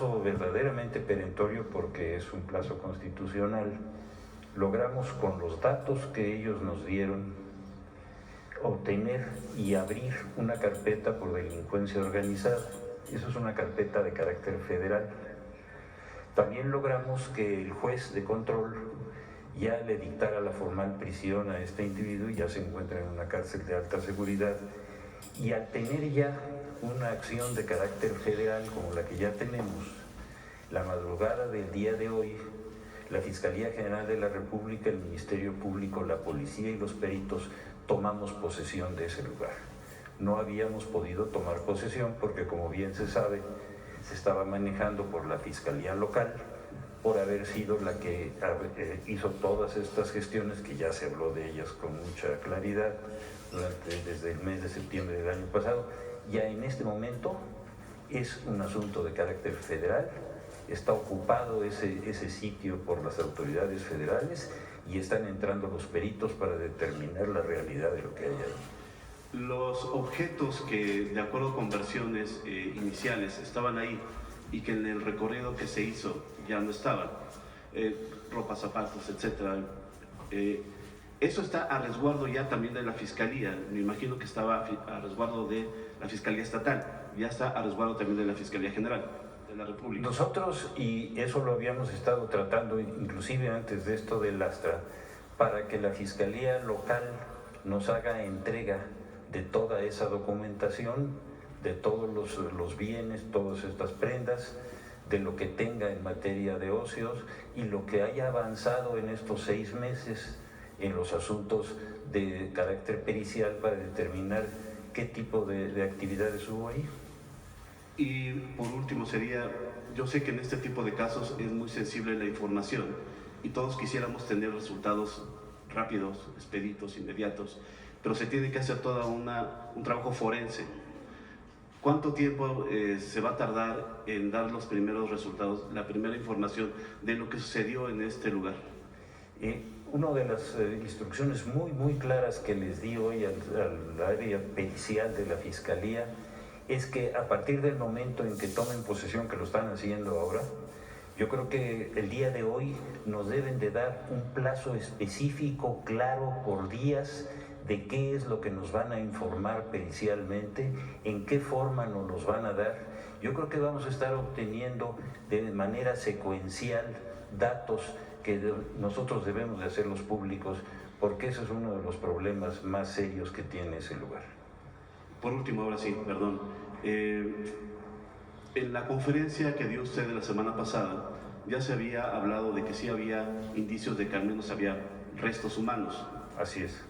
plazo verdaderamente perentorio porque es un plazo constitucional, logramos con los datos que ellos nos dieron obtener y abrir una carpeta por delincuencia organizada. Eso es una carpeta de carácter federal. También logramos que el juez de control ya le dictara la formal prisión a este individuo y ya se encuentra en una cárcel de alta seguridad. Y al tener ya una acción de carácter federal como la que ya tenemos, la madrugada del día de hoy, la Fiscalía General de la República, el Ministerio Público, la Policía y los peritos tomamos posesión de ese lugar. No habíamos podido tomar posesión porque, como bien se sabe, se estaba manejando por la Fiscalía Local, por haber sido la que hizo todas estas gestiones, que ya se habló de ellas con mucha claridad desde el mes de septiembre del año pasado. Ya en este momento es un asunto de carácter federal, está ocupado ese sitio por las autoridades federales y están entrando los peritos para determinar la realidad de lo que hay ahí. Los objetos que, de acuerdo con versiones iniciales, estaban ahí y que en el recorrido que se hizo ya no estaban, ropa, zapatos, etcétera. Eso está a resguardo ya también de la Fiscalía. Me imagino que estaba a resguardo de la Fiscalía Estatal, ya está a resguardo también de la Fiscalía General de la República. Nosotros, y eso lo habíamos estado tratando inclusive antes de esto del Astra, para que la Fiscalía Local nos haga entrega de toda esa documentación, de todos los bienes, todas estas prendas, de lo que tenga en materia de ocios y lo que haya avanzado en estos 6 meses en los asuntos de carácter pericial para determinar qué tipo de actividades hubo ahí. Y por último sería, yo sé que en este tipo de casos es muy sensible la información y todos quisiéramos tener resultados rápidos, expeditos, inmediatos, pero se tiene que hacer todo un trabajo forense. ¿Cuánto tiempo se va a tardar en dar los primeros resultados, la primera información de lo que sucedió en este lugar? Una de las instrucciones muy claras que les di hoy al área pericial de la Fiscalía es que a partir del momento en que tomen posesión, que lo están haciendo ahora, yo creo que el día de hoy nos deben de dar un plazo específico, claro, por días, de qué es lo que nos van a informar pericialmente, en qué forma nos los van a dar. Yo creo que vamos a estar obteniendo de manera secuencial datos que nosotros debemos de hacerlos públicos, porque ese es uno de los problemas más serios que tiene ese lugar. Por último, ahora sí, perdón. En la conferencia que dio usted la semana pasada, ya se había hablado de que sí había indicios de que al menos había restos humanos. Así es.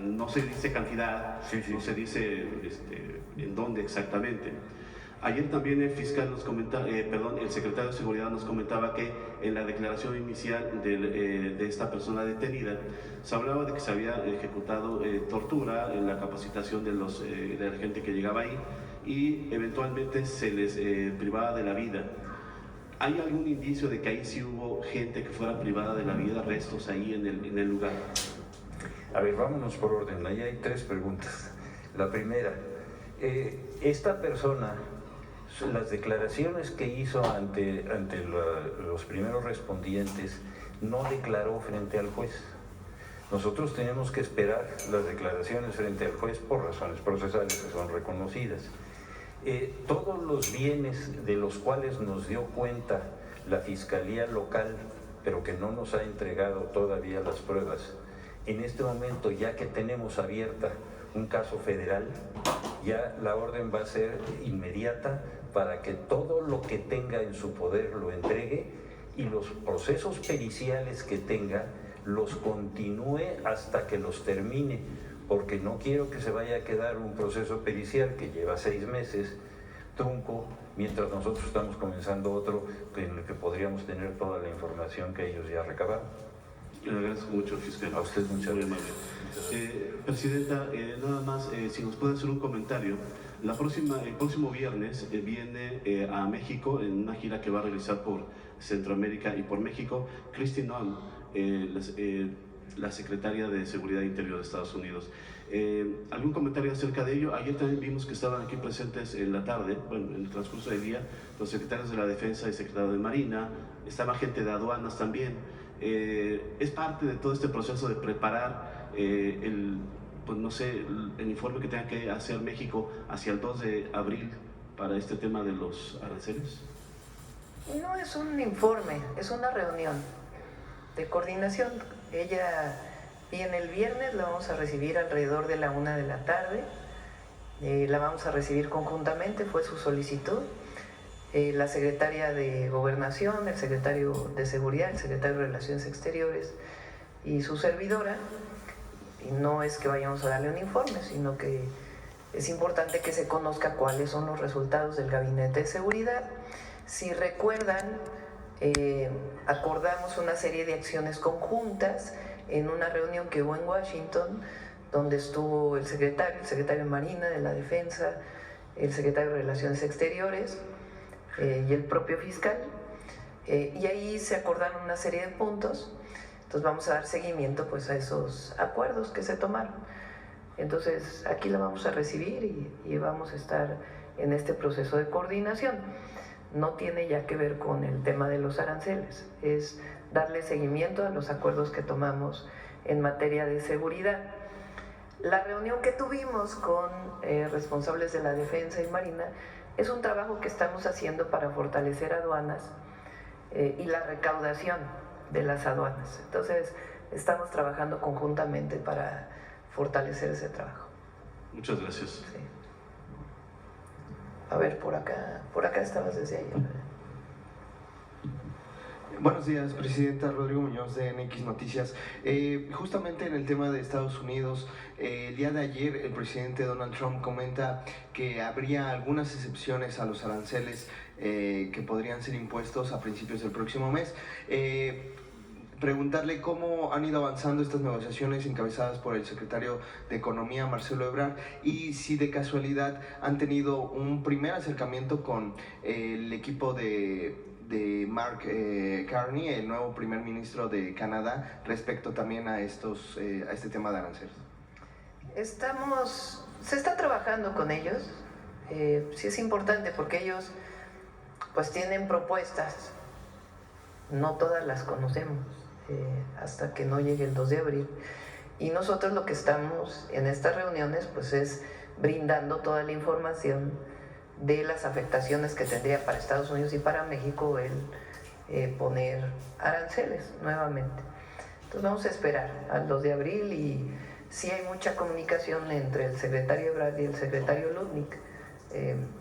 No se dice cantidad, sí. No se dice en dónde exactamente. Ayer también el fiscal nos comentaba, el secretario de Seguridad nos comentaba que en la declaración inicial de esta persona detenida se hablaba de que se había ejecutado tortura en la capacitación de la gente que llegaba ahí y eventualmente se les privaba de la vida. ¿Hay algún indicio de que ahí sí hubo gente que fuera privada de la vida, restos ahí en el lugar? A ver, vámonos por orden. Ahí hay 3 preguntas. La primera, esta persona, las declaraciones que hizo ante los primeros respondientes, no declaró frente al juez. Nosotros tenemos que esperar las declaraciones frente al juez por razones procesales que son reconocidas. Todos los bienes de los cuales nos dio cuenta la Fiscalía Local, pero que no nos ha entregado todavía las pruebas, en este momento, ya que tenemos abierta un caso federal, ya la orden va a ser inmediata para que todo lo que tenga en su poder lo entregue y los procesos periciales que tenga los continúe hasta que los termine, porque no quiero que se vaya a quedar un proceso pericial que lleva 6 meses trunco, mientras nosotros estamos comenzando otro en el que podríamos tener toda la información que ellos ya recabaron. Le agradezco mucho, fiscal. A usted muchas gracias. Presidenta, nada más, si nos puede hacer un comentario. El próximo viernes viene a México en una gira que va a realizar por Centroamérica y por México, Kristi Noem, la secretaria de Seguridad Interior de Estados Unidos. ¿Algún comentario acerca de ello? Ayer también vimos que estaban aquí presentes en la tarde, bueno, en el transcurso del día, los secretarios de la Defensa y secretario de Marina, estaba gente de aduanas también. Es parte de todo este proceso de preparar pues no sé, el informe que tenga que hacer México hacia el 2 de abril para este tema de los aranceles. No es un informe, es una reunión de coordinación. Ella viene el viernes, la vamos a recibir alrededor de la 1 de la tarde. La vamos a recibir conjuntamente, fue su solicitud. La secretaria de Gobernación, el secretario de Seguridad, el secretario de Relaciones Exteriores y su servidora. Y no es que vayamos a darle un informe, sino que es importante que se conozca cuáles son los resultados del Gabinete de Seguridad. Si recuerdan, acordamos una serie de acciones conjuntas en una reunión que hubo en Washington, donde estuvo el secretario de Marina, de la Defensa, el secretario de Relaciones Exteriores y el propio fiscal. Y ahí se acordaron una serie de puntos. Entonces vamos a dar seguimiento pues a esos acuerdos que se tomaron. Entonces aquí la vamos a recibir y vamos a estar en este proceso de coordinación. No tiene ya que ver con el tema de los aranceles, es darle seguimiento a los acuerdos que tomamos en materia de seguridad. La reunión que tuvimos con responsables de la Defensa y Marina es un trabajo que estamos haciendo para fortalecer aduanas y la recaudación de las aduanas. Entonces, estamos trabajando conjuntamente para fortalecer ese trabajo. Muchas gracias. Sí. A ver, por acá estabas desde ayer. Buenos días, Presidenta. Rodrigo Muñoz de NX Noticias. Justamente en el tema de Estados Unidos, el día de ayer el presidente Donald Trump comenta que habría algunas excepciones a los aranceles que podrían ser impuestos a principios del próximo mes. Preguntarle cómo han ido avanzando estas negociaciones encabezadas por el secretario de Economía, Marcelo Ebrard, y si de casualidad han tenido un primer acercamiento con el equipo de Mark Carney, el nuevo primer ministro de Canadá, respecto también a este tema de aranceles. Se está trabajando con ellos. Sí es importante porque ellos pues tienen propuestas, no todas las conocemos hasta que no llegue el 2 de abril, y nosotros lo que estamos en estas reuniones pues es brindando toda la información de las afectaciones que tendría para Estados Unidos y para México el poner aranceles nuevamente. Entonces vamos a esperar al 2 de abril y sí hay mucha comunicación entre el secretario Ebrard y el secretario Lutnick.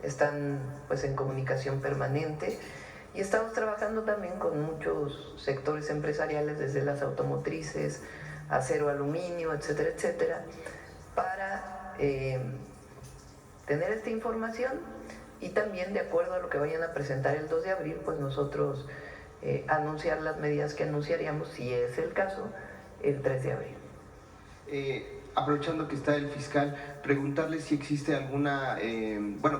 Están pues en comunicación permanente y estamos trabajando también con muchos sectores empresariales, desde las automotrices, acero, aluminio, etcétera, etcétera, para tener esta información y también, de acuerdo a lo que vayan a presentar el 2 de abril, pues nosotros anunciar las medidas que anunciaríamos, si es el caso, el 3 de abril. Aprovechando que está el fiscal, preguntarle si existe alguna,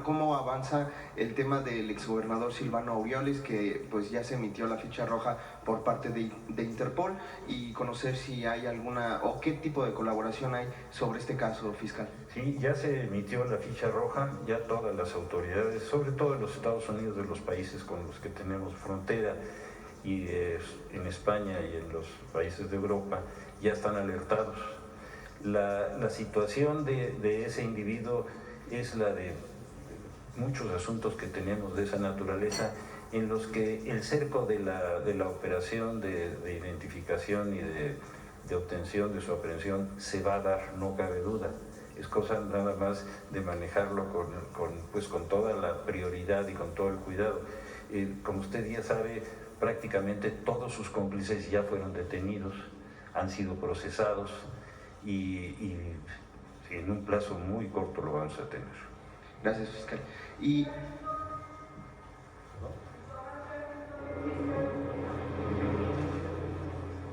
cómo avanza el tema del exgobernador Silvano Aureoles, que pues ya se emitió la ficha roja por parte de Interpol, y conocer si hay alguna o qué tipo de colaboración hay sobre este caso, fiscal. Sí, ya se emitió la ficha roja, ya todas las autoridades, sobre todo en los Estados Unidos, de los países con los que tenemos frontera, y en España y en los países de Europa, ya están alertados. La situación de ese individuo es la de muchos asuntos que tenemos de esa naturaleza, en los que el cerco de la operación de identificación y de obtención de su aprehensión se va a dar, no cabe duda. Es cosa nada más de manejarlo con toda la prioridad y con todo el cuidado. Como usted ya sabe, prácticamente todos sus cómplices ya fueron detenidos, han sido procesados, y en un plazo muy corto lo vamos a tener. Gracias, fiscal. Y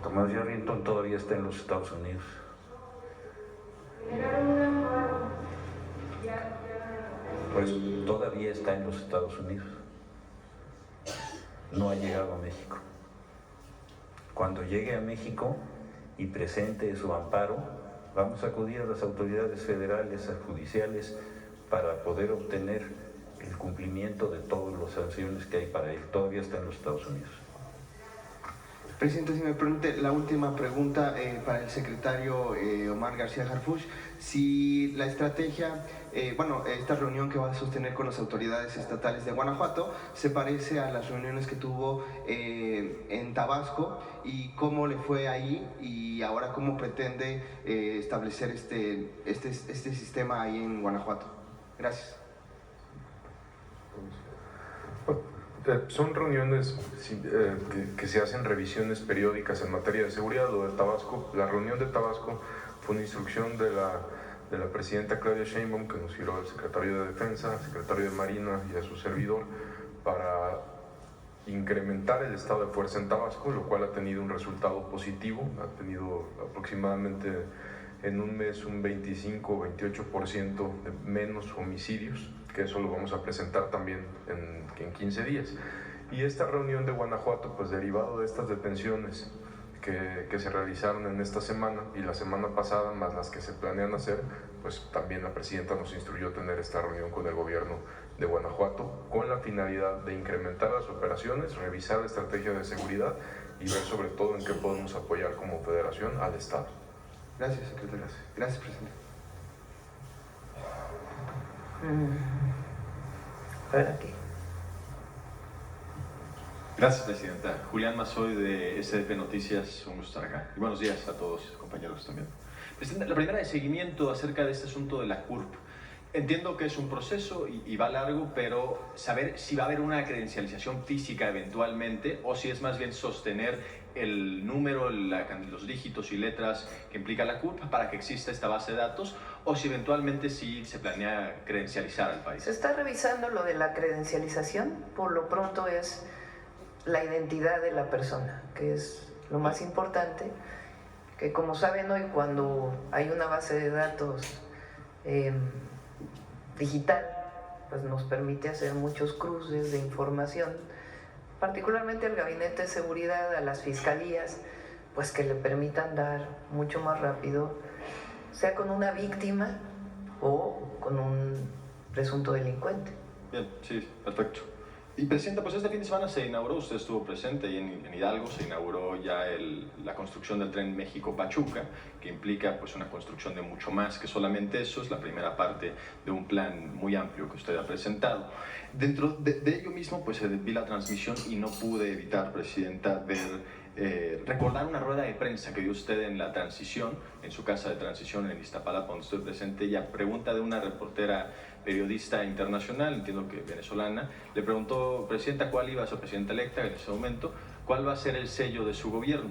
Tomás Yarrington todavía está en los Estados Unidos. Pues todavía está en los Estados Unidos. No ha llegado a México. Cuando llegue a México, y presente su amparo, vamos a acudir a las autoridades federales, a judiciales, para poder obtener el cumplimiento de todas las sanciones que hay para él. Todavía está en los Estados Unidos. Presidente, si me permite, la última pregunta para el secretario Omar García Harfuch. Si la estrategia, esta reunión que va a sostener con las autoridades estatales de Guanajuato se parece a las reuniones que tuvo en Tabasco, y cómo le fue ahí, y ahora cómo pretende establecer este sistema ahí en Guanajuato. Gracias. Son reuniones que se hacen revisiones periódicas en materia de seguridad. Lo de Tabasco, la reunión de Tabasco fue una instrucción de la presidenta Claudia Sheinbaum, que nos giró al secretario de Defensa, al secretario de Marina y a su servidor, para incrementar el estado de fuerza en Tabasco, lo cual ha tenido un resultado positivo. Ha tenido aproximadamente en un mes un 25 o 28% de menos homicidios, que eso lo vamos a presentar también en 15 días. Y esta reunión de Guanajuato, pues derivado de estas detenciones que se realizaron en esta semana y la semana pasada, más las que se planean hacer, pues también la presidenta nos instruyó tener esta reunión con el gobierno de Guanajuato, con la finalidad de incrementar las operaciones, revisar la estrategia de seguridad y ver sobre todo en qué podemos apoyar como federación al Estado. Gracias, secretario. Gracias, presidente. A ver, aquí. Gracias, presidenta. Julián Mazoy, de SDP Noticias, un gusto estar acá. Y buenos días a todos, compañeros también. Presidenta, la primera de seguimiento acerca de este asunto de la CURP. Entiendo que es un proceso y va largo, pero saber si va a haber una credencialización física eventualmente, o si es más bien sostener el número, los dígitos y letras que implica la CURP para que exista esta base de datos, o si eventualmente sí se planea credencializar al país. Se está revisando lo de la credencialización. Por lo pronto es la identidad de la persona, que es lo más importante, que como saben hoy, cuando hay una base de datos digital, pues nos permite hacer muchos cruces de información, particularmente al Gabinete de Seguridad, a las fiscalías, pues que le permitan dar mucho más rápido, sea con una víctima o con un presunto delincuente. Bien, sí, perfecto. Y presidenta, pues este fin de semana se inauguró, usted estuvo presente y en Hidalgo se inauguró ya la construcción del tren México-Pachuca, que implica pues una construcción de mucho más que solamente eso. Es la primera parte de un plan muy amplio que usted ha presentado. Dentro de ello mismo pues vi la transmisión y no pude evitar, presidenta, recordar una rueda de prensa que dio usted en la transición, en su casa de transición en Iztapalapa, donde estoy presente, y a pregunta de una reportera periodista internacional, entiendo que venezolana, le preguntó, presidenta, ¿cuál iba a ser presidenta electa en ese momento? ¿Cuál va a ser el sello de su gobierno?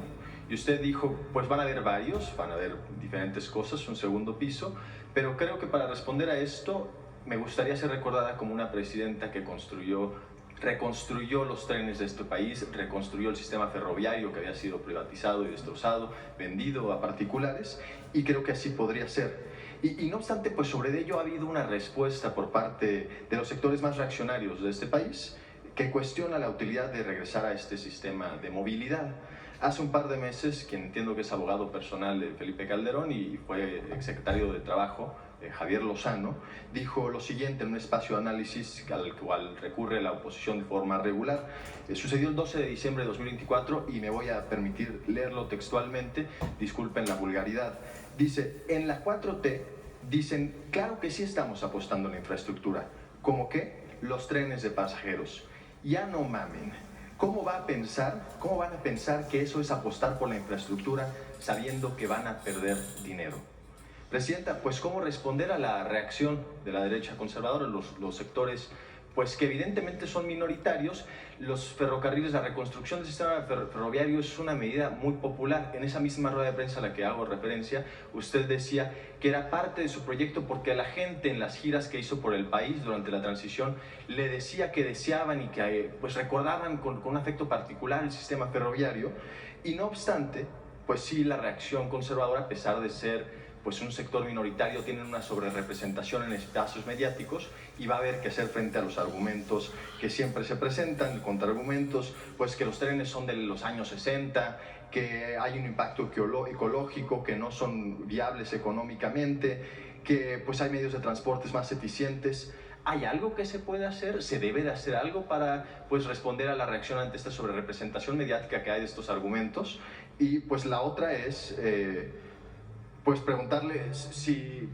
Y usted dijo, pues van a haber varios, van a haber diferentes cosas, un segundo piso, pero creo que para responder a esto me gustaría ser recordada como una presidenta que reconstruyó los trenes de este país, reconstruyó el sistema ferroviario que había sido privatizado y destrozado, vendido a particulares, y creo que así podría ser. Y no obstante, pues sobre ello ha habido una respuesta por parte de los sectores más reaccionarios de este país, que cuestiona la utilidad de regresar a este sistema de movilidad. Hace un par de meses, quien entiendo que es abogado personal de Felipe Calderón y fue exsecretario de Trabajo, Javier Lozano, dijo lo siguiente en un espacio de análisis al cual recurre la oposición de forma regular. Sucedió el 12 de diciembre de 2024 y me voy a permitir leerlo textualmente, disculpen la vulgaridad. Dice, en la 4T dicen, claro que sí estamos apostando en la infraestructura, como que los trenes de pasajeros. Ya no mamen. ¿Cómo van a pensar que eso es apostar por la infraestructura sabiendo que van a perder dinero? Presidenta, pues ¿cómo responder a la reacción de la derecha conservadora, los sectores pues que evidentemente son minoritarios? Los ferrocarriles, la reconstrucción del sistema ferroviario es una medida muy popular. En esa misma rueda de prensa a la que hago referencia, usted decía que era parte de su proyecto porque a la gente en las giras que hizo por el país durante la transición le decía que deseaban y que pues recordaban con un afecto particular el sistema ferroviario. Y no obstante, pues sí, la reacción conservadora, a pesar de ser pues un sector minoritario tiene una sobrerepresentación en espacios mediáticos y va a haber que hacer frente a los argumentos que siempre se presentan, contraargumentos, pues que los trenes son de los años 60, que hay un impacto ecológico, que no son viables económicamente, que pues hay medios de transportes más eficientes. ¿Hay algo que se puede hacer? ¿Se debe de hacer algo para pues responder a la reacción ante esta sobrerepresentación mediática que hay de estos argumentos? Y pues la otra es pues preguntarle si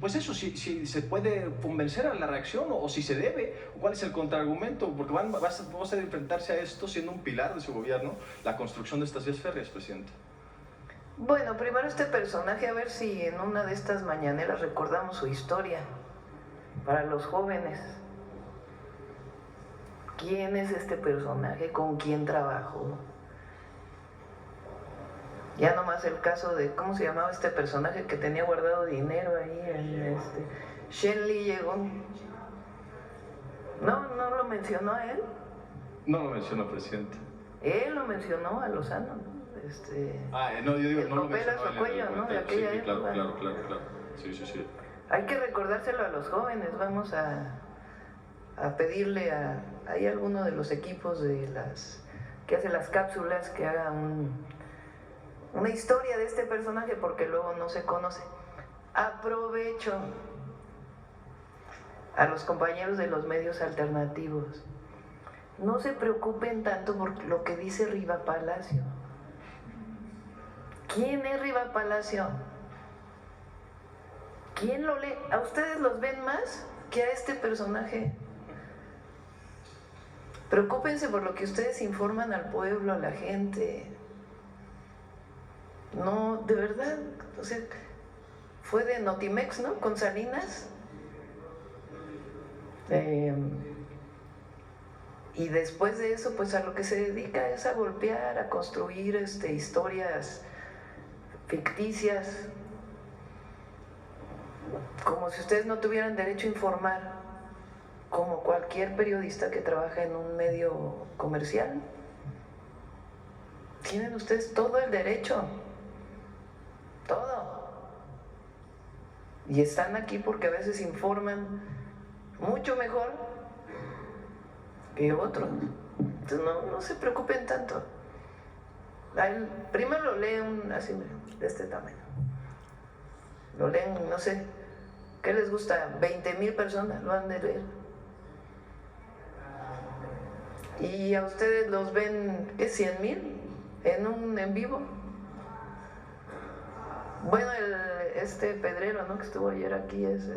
se puede convencer a la reacción o si se debe, o cuál es el contraargumento, porque vamos a enfrentarse a esto siendo un pilar de su gobierno, la construcción de estas vías férreas, presidente. Bueno, primero este personaje, a ver si en una de estas mañaneras recordamos su historia para los jóvenes. ¿Quién es este personaje? ¿Con quién trabajó? Ya nomás el caso de, ¿cómo se llamaba este personaje que tenía guardado dinero ahí? Shen Li llegó. ¿No lo mencionó a él? No lo mencionó, presidente. Él lo mencionó a Lozano, ¿no? No, yo digo, el no lo papel mencionó a su cuello, ¿no? De aquella sí, época. Claro. Sí. Hay que recordárselo a los jóvenes. Vamos a pedirle hay alguno de los equipos que hace las cápsulas que haga una historia de este personaje, porque luego no se conoce. Aprovecho a los compañeros de los medios alternativos. No se preocupen tanto por lo que dice Riva Palacio. ¿Quién es Riva Palacio? ¿Quién lo lee? ¿A ustedes los ven más que a este personaje? Preocúpense por lo que ustedes informan al pueblo, a la gente. No, de verdad, o sea, fue de Notimex, ¿no? Con Salinas. Y después de eso, pues a lo que se dedica es a golpear, a construir historias ficticias, como si ustedes no tuvieran derecho a informar, como cualquier periodista que trabaja en un medio comercial. Tienen ustedes todo el derecho, todo. Y están aquí porque a veces informan mucho mejor que otros. Entonces no se preocupen tanto. Primero lo leen así, de este tamaño. Lo leen, no sé, ¿qué les gusta? 20,000 personas lo han de leer. Y a ustedes los ven, ¿qué? 100,000 en vivo. Bueno, este Pedrero, ¿no? Que estuvo ayer aquí es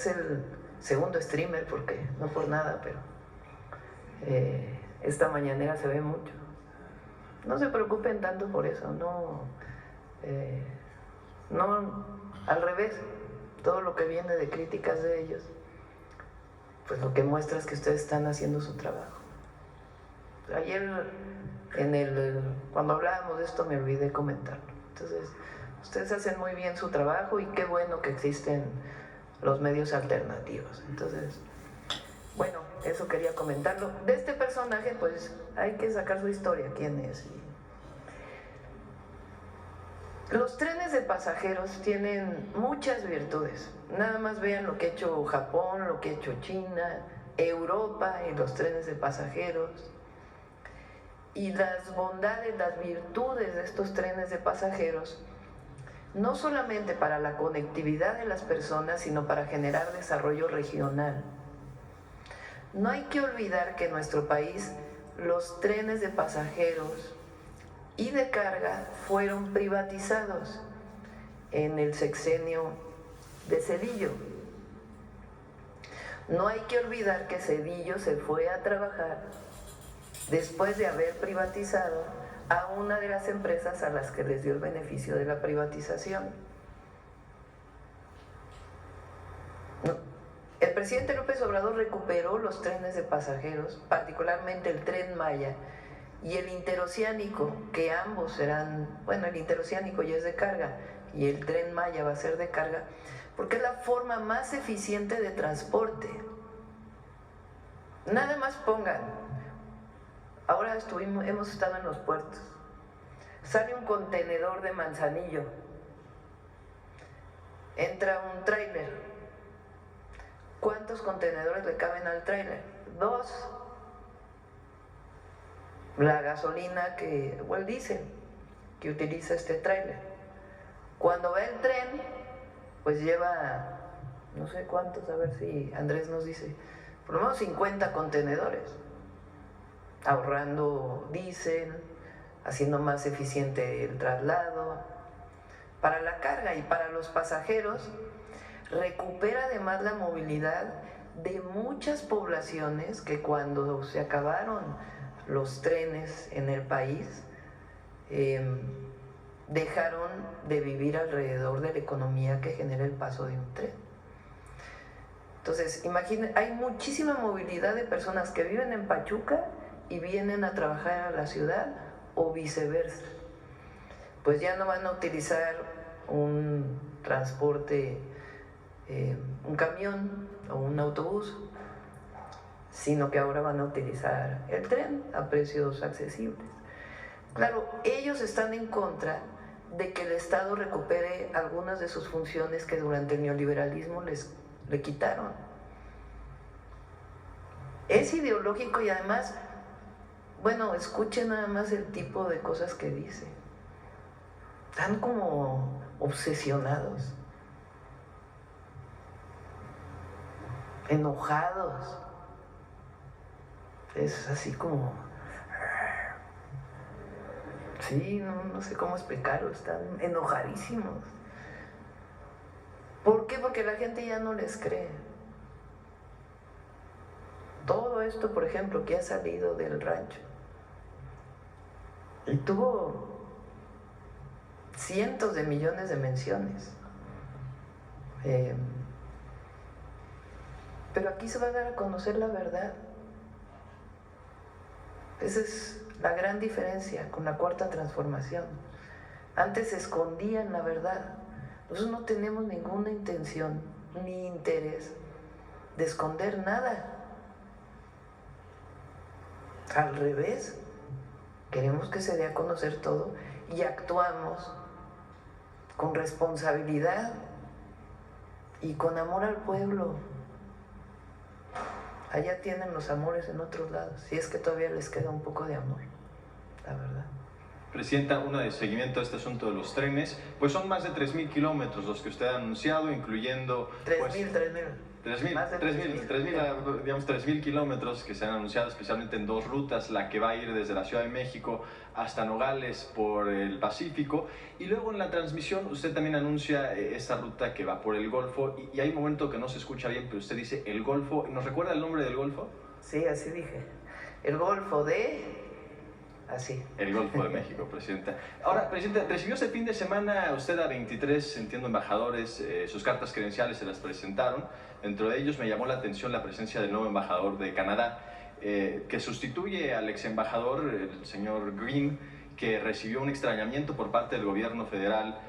el segundo streamer, porque no por nada, pero esta mañanera se ve mucho. No se preocupen tanto por eso, no, al revés, todo lo que viene de críticas de ellos, pues lo que muestra es que ustedes están haciendo su trabajo. Ayer cuando hablábamos de esto me olvidé comentarlo. Entonces, ustedes hacen muy bien su trabajo y qué bueno que existen los medios alternativos. Entonces, bueno, eso quería comentarlo. De este personaje, pues hay que sacar su historia, quién es. Los trenes de pasajeros tienen muchas virtudes. Nada más vean lo que ha hecho Japón, lo que ha hecho China, Europa y los trenes de pasajeros. Y las bondades, las virtudes de estos trenes de pasajeros, no solamente para la conectividad de las personas, sino para generar desarrollo regional. No hay que olvidar que en nuestro país los trenes de pasajeros y de carga fueron privatizados en el sexenio de Zedillo. No hay que olvidar que Zedillo se fue a trabajar después de haber privatizado a una de las empresas a las que les dio el beneficio de la privatización. El presidente López Obrador recuperó los trenes de pasajeros, particularmente el Tren Maya y el interoceánico, que ambos serán, bueno, el interoceánico ya es de carga y el Tren Maya va a ser de carga, porque es la forma más eficiente de transporte. Nada más pongan, ahora hemos estado en los puertos, Sale un contenedor de Manzanillo, entra un tráiler. ¿Cuántos contenedores le caben al tráiler? 2. La gasolina o el diésel que utiliza este tráiler. Cuando va el tren, pues lleva no sé cuántos, a ver si Andrés nos dice, por lo menos 50 contenedores, ahorrando diésel, haciendo más eficiente el traslado. Para la carga y para los pasajeros, recupera además la movilidad de muchas poblaciones que cuando se acabaron los trenes en el país, dejaron de vivir alrededor de la economía que genera el paso de un tren. Entonces, imaginen, hay muchísima movilidad de personas que viven en Pachuca y vienen a trabajar a la ciudad o viceversa. Pues ya no van a utilizar un transporte, un camión o un autobús, sino que ahora van a utilizar el tren a precios accesibles. Claro, ellos están en contra de que el Estado recupere algunas de sus funciones que durante el neoliberalismo le quitaron. Es ideológico y además, bueno, escuchen nada más el tipo de cosas que dice. Están como obsesionados, enojados. Es así como... Sí, no sé cómo explicarlo, están enojadísimos. ¿Por qué? Porque la gente ya no les cree. Todo esto, por ejemplo, que ha salido del rancho, y tuvo cientos de millones de menciones. Pero aquí se va a dar a conocer la verdad. Esa es la gran diferencia con la Cuarta Transformación. Antes se escondían la verdad. Nosotros no tenemos ninguna intención ni interés de esconder nada. Al revés, queremos que se dé a conocer todo y actuamos con responsabilidad y con amor al pueblo. Allá tienen los amores en otros lados, si es que todavía les queda un poco de amor, la verdad. Presidenta, una de seguimiento a este asunto de los trenes, pues son más de 3.000 kilómetros los que usted ha anunciado, incluyendo... 3.000 kilómetros que se han anunciado, especialmente en 2 rutas, la que va a ir desde la Ciudad de México hasta Nogales por el Pacífico, y luego en la transmisión usted también anuncia esta ruta que va por el Golfo, y hay un momento que no se escucha bien, pero usted dice el Golfo. ¿Nos recuerda el nombre del Golfo? Sí, así dije, el Golfo de... Así. El Golfo de México, Presidenta. Ahora, Presidenta, recibió este fin de semana usted a 23, entiendo, embajadores, sus cartas credenciales se las presentaron. Dentro de ellos me llamó la atención la presencia del nuevo embajador de Canadá, que sustituye al ex embajador, el señor Green, que recibió un extrañamiento por parte del gobierno federal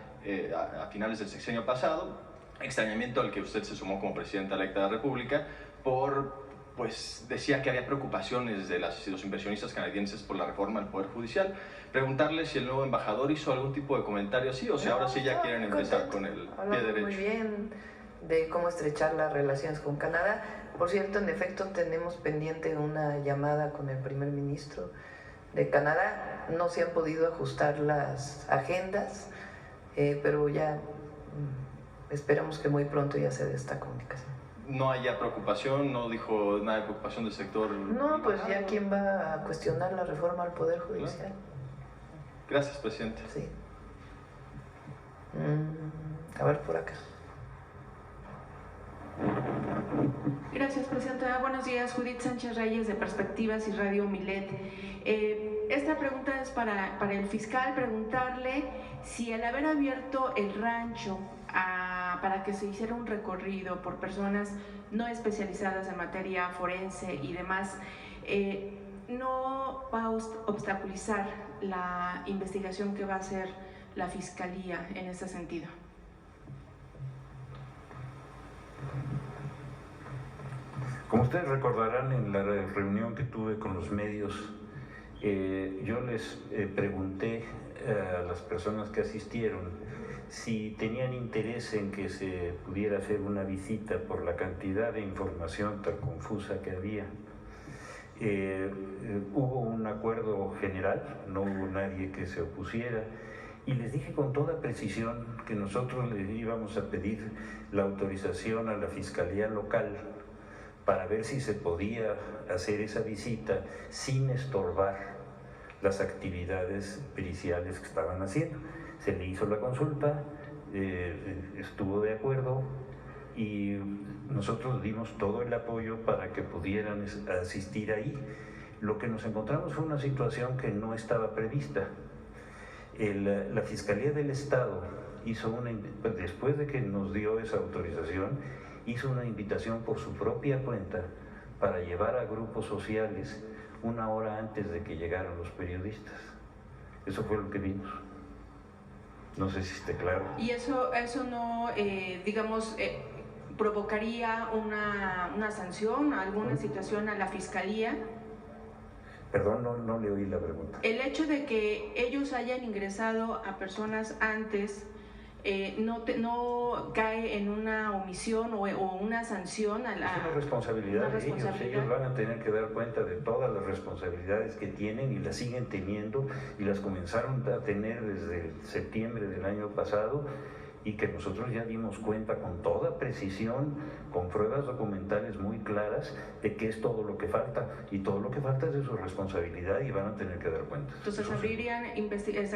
a finales del sexenio pasado, extrañamiento al que usted se sumó como presidenta electa de la República, pues decía que había preocupaciones de los inversionistas canadienses por la reforma al Poder Judicial. Preguntarle si el nuevo embajador hizo algún tipo de comentario así, o si ahora sí ya quieren empezar con el pie derecho. Muy bien de cómo estrechar las relaciones con Canadá. Por cierto, en efecto, tenemos pendiente una llamada con el primer ministro de Canadá. No se han podido ajustar las agendas, pero ya esperamos que muy pronto ya se dé esta comunicación. ¿No haya preocupación? ¿No dijo nada de preocupación del sector? No, pues ya quién va a cuestionar la reforma al Poder Judicial. Gracias, Presidente. Sí. A ver, por acá. Gracias, Presidenta. Buenos días, Judith Sánchez Reyes de Perspectivas y Radio Milet. Esta pregunta es para el fiscal, preguntarle si al haber abierto el rancho para que se hiciera un recorrido por personas no especializadas en materia forense y demás, no va a obstaculizar la investigación que va a hacer la Fiscalía en ese sentido. Como ustedes recordarán, en la reunión que tuve con los medios Yo les pregunté a las personas que asistieron si tenían interés en que se pudiera hacer una visita por la cantidad de información tan confusa que había. Hubo un acuerdo general, no hubo nadie que se opusiera, y les dije con toda precisión que nosotros les íbamos a pedir la autorización a la Fiscalía Local para ver si se podía hacer esa visita sin estorbar las actividades periciales que estaban haciendo. Se le hizo la consulta, estuvo de acuerdo y nosotros dimos todo el apoyo para que pudieran asistir ahí. Lo que nos encontramos fue una situación que no estaba prevista. La Fiscalía del Estado hizo después de que nos dio esa autorización, hizo una invitación por su propia cuenta para llevar a grupos sociales una hora antes de que llegaran los periodistas. Eso fue lo que vimos. No sé si esté claro. ¿Y eso no, digamos, provocaría una sanción, alguna situación a la Fiscalía? Perdón, no le oí la pregunta. El hecho de que ellos hayan ingresado a personas antes no cae en una omisión o una sanción a la... Es una responsabilidad de ellos. Ellos van a tener que dar cuenta de todas las responsabilidades que tienen y las siguen teniendo y las comenzaron a tener desde septiembre del año pasado y que nosotros ya dimos cuenta con toda precisión, con pruebas documentales muy claras de qué es todo lo que falta y todo lo que falta es de su responsabilidad y van a tener que dar cuenta. Entonces abrirían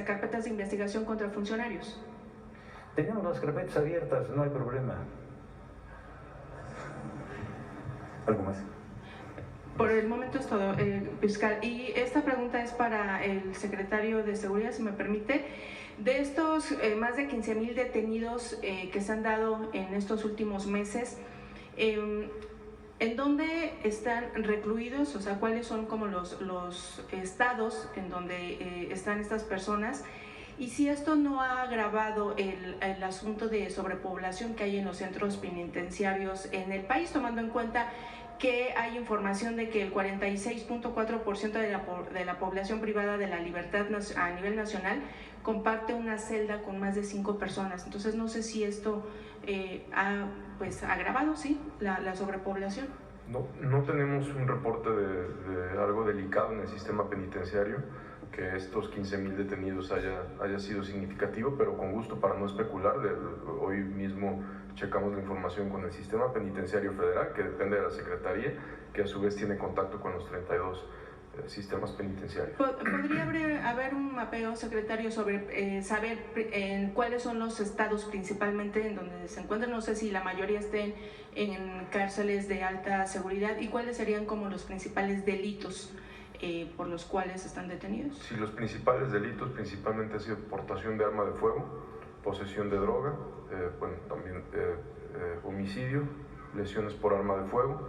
carpetas de investigación contra funcionarios. Tenemos las carpetas abiertas, no hay problema. ¿Algo más? Por el momento es todo, fiscal. Y esta pregunta es para el secretario de Seguridad, si me permite. De estos más de 15,000 detenidos que se han dado en estos últimos meses, ¿en dónde están recluidos? O sea, ¿cuáles son como los estados en donde están estas personas? Y si esto no ha agravado el asunto de sobrepoblación que hay en los centros penitenciarios en el país, tomando en cuenta que hay información de que el 46.4% de la población privada de la libertad a nivel nacional comparte una celda con más de 5 personas. Entonces no sé si esto ha agravado, ¿sí?, la sobrepoblación. No tenemos un reporte de algo delicado en el sistema penitenciario, que estos 15,000 detenidos haya sido significativo, pero con gusto, para no especular, hoy mismo checamos la información con el Sistema Penitenciario Federal, que depende de la Secretaría, que a su vez tiene contacto con los 32 sistemas penitenciarios. ¿Podría haber un mapeo, secretario, sobre saber en cuáles son los estados principalmente en donde se encuentran? No sé si la mayoría estén en cárceles de alta seguridad, y cuáles serían como los principales delitos por los cuales están detenidos. Sí, los principales delitos principalmente han sido portación de arma de fuego, posesión de droga, también homicidio, lesiones por arma de fuego,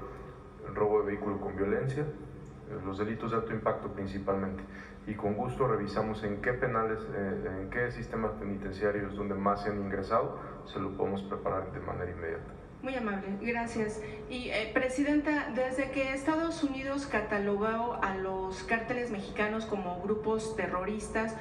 robo de vehículo con violencia, los delitos de alto impacto principalmente. Y con gusto revisamos en qué penales, en qué sistemas penitenciarios donde más se han ingresado, se lo podemos preparar de manera inmediata. Muy amable, gracias. Y Presidenta, desde que Estados Unidos catalogó a los cárteles mexicanos como grupos terroristas,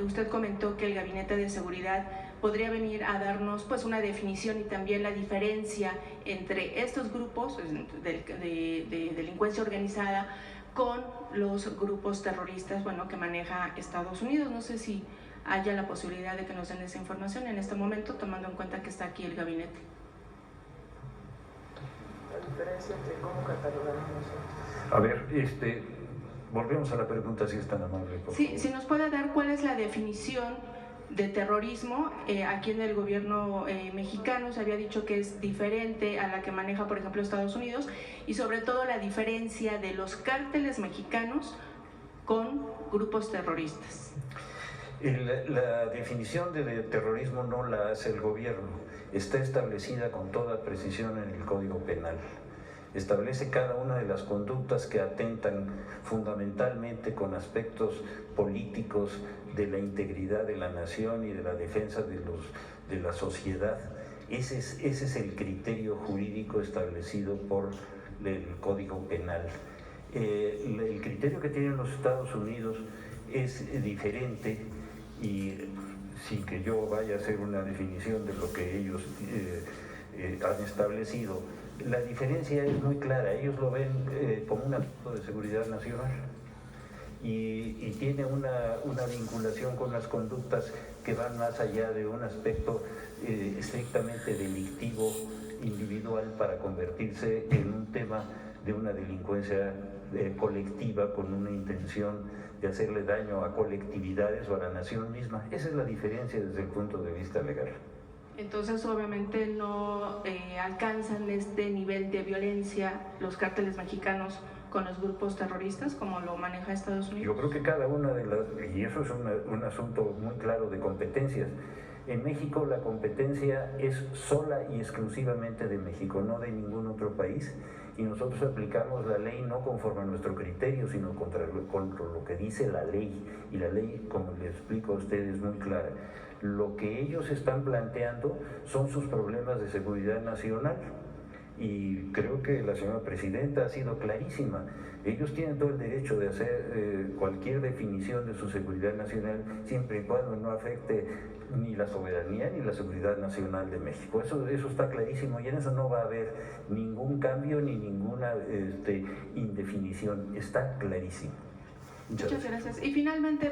usted comentó que el Gabinete de Seguridad podría venir a darnos pues una definición y también la diferencia entre estos grupos de delincuencia organizada con los grupos terroristas, que maneja Estados Unidos. No sé si haya la posibilidad de que nos den esa información en este momento, tomando en cuenta que está aquí el gabinete. La diferencia entre cómo catalogamos nosotros. A ver, volvemos a la pregunta, si es tan amable. Sí, si nos puede dar cuál es la definición de terrorismo. Aquí en el gobierno mexicano se había dicho que es diferente a la que maneja, por ejemplo, Estados Unidos, y sobre todo la diferencia de los cárteles mexicanos con grupos terroristas. La definición de terrorismo no la hace el gobierno, está establecida con toda precisión en el Código Penal. Establece cada una de las conductas que atentan fundamentalmente con aspectos políticos de la integridad de la nación y de la defensa de la sociedad. Ese es el criterio jurídico establecido por el Código Penal. El criterio criterio que tienen los Estados Unidos es diferente y sin que yo vaya a hacer una definición de lo que ellos han establecido, la diferencia es muy clara. Ellos lo ven como un asunto de seguridad nacional y tiene una vinculación con las conductas que van más allá de un aspecto estrictamente delictivo individual para convertirse en un tema de una delincuencia colectiva con una intención de hacerle daño a colectividades o a la nación misma. Esa es la diferencia desde el punto de vista legal. Entonces, obviamente, no alcanzan este nivel de violencia los cárteles mexicanos con los grupos terroristas, como lo maneja Estados Unidos. Yo creo que cada una de las, y eso es un asunto muy claro de competencias. En México la competencia es sola y exclusivamente de México, no de ningún otro país, y nosotros aplicamos la ley no conforme a nuestro criterio, sino contra lo que dice la ley, y la ley, como les explico a ustedes, es muy clara. Lo que ellos están planteando son sus problemas de seguridad nacional, y creo que la señora presidenta ha sido clarísima. Ellos tienen todo el derecho de hacer cualquier definición de su seguridad nacional, siempre y cuando no afecte ni la soberanía ni la seguridad nacional de México. Eso está clarísimo, y en eso no va a haber ningún cambio ni ninguna indefinición. Está clarísimo. Muchas gracias. Y finalmente,